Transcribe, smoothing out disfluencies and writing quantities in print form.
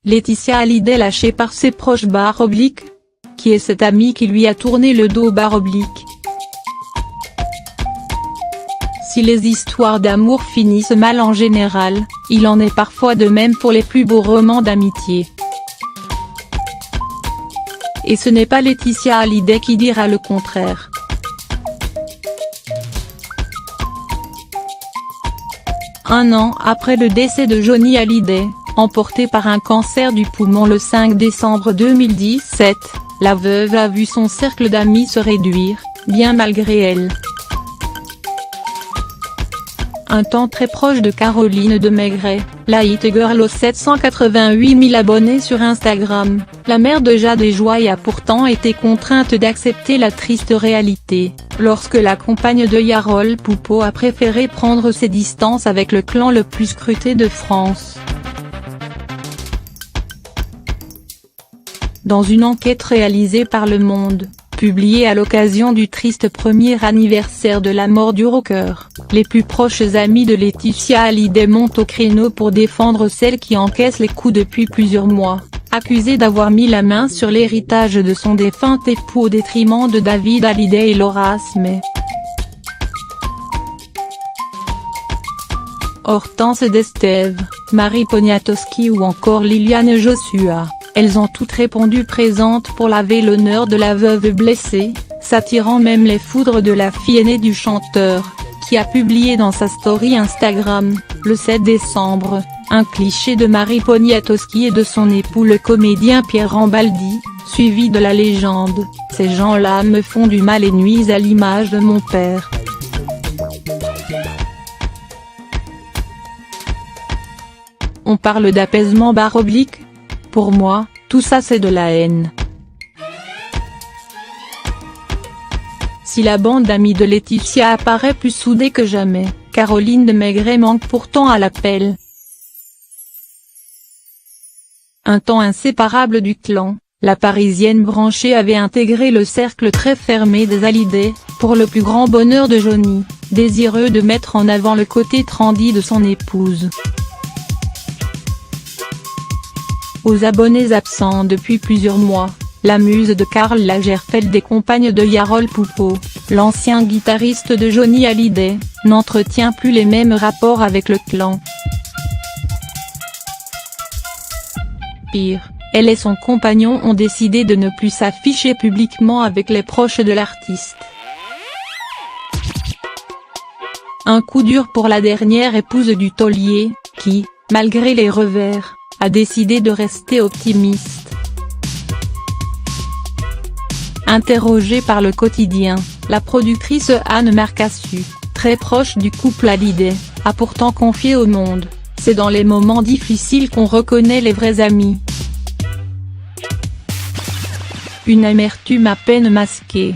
Laetitia Hallyday lâchée par ses proches /. Qui est cette amie qui lui a tourné le dos /. Si les histoires d'amour finissent mal en général, il en est parfois de même pour les plus beaux romans d'amitié. Et ce n'est pas Laetitia Hallyday qui dira le contraire. Un an après le décès de Johnny Hallyday, emporté par un cancer du poumon le 5 décembre 2017, la veuve a vu son cercle d'amis se réduire, bien malgré elle. Un temps très proche de Caroline de Maigret, la hit girl aux 788 000 abonnés sur Instagram, la mère de Jade et Joy a pourtant été contrainte d'accepter la triste réalité, lorsque la compagne de Yarol Poupeau a préféré prendre ses distances avec le clan le plus scruté de France. Dans une enquête réalisée par Le Monde, publiée à l'occasion du triste premier anniversaire de la mort du rocker, les plus proches amis de Laetitia Hallyday montent au créneau pour défendre celle qui encaisse les coups depuis plusieurs mois, accusée d'avoir mis la main sur l'héritage de son défunt époux au détriment de David Hallyday et Laura Asmé. Hortense Destève, Marie Poniatowski ou encore Liliane Joshua, elles ont toutes répondu présentes pour laver l'honneur de la veuve blessée, s'attirant même les foudres de la fille aînée du chanteur, qui a publié dans sa story Instagram, le 7 décembre, un cliché de Marie Poniatowski et de son époux le comédien Pierre Rambaldi, suivi de la légende « Ces gens-là me font du mal et nuisent à l'image de mon père ». On parle d'apaisement /. Pour moi, tout ça c'est de la haine. Si la bande d'amis de Laetitia apparaît plus soudée que jamais, Caroline de Maigret manque pourtant à l'appel. Un temps inséparable du clan, la Parisienne branchée avait intégré le cercle très fermé des Hallyday, pour le plus grand bonheur de Johnny, désireux de mettre en avant le côté trendy de son épouse. Aux abonnés absents depuis plusieurs mois, la muse de Karl Lagerfeld et compagne de Yarol Poupeau, l'ancien guitariste de Johnny Hallyday, n'entretient plus les mêmes rapports avec le clan. Pire, elle et son compagnon ont décidé de ne plus s'afficher publiquement avec les proches de l'artiste. Un coup dur pour la dernière épouse du taulier, qui, malgré les revers, a décidé de rester optimiste. Interrogée par Le Quotidien, la productrice Anne Marcassu, très proche du couple Hallyday, a pourtant confié au Monde « C'est dans les moments difficiles qu'on reconnaît les vrais amis. Une amertume à peine masquée.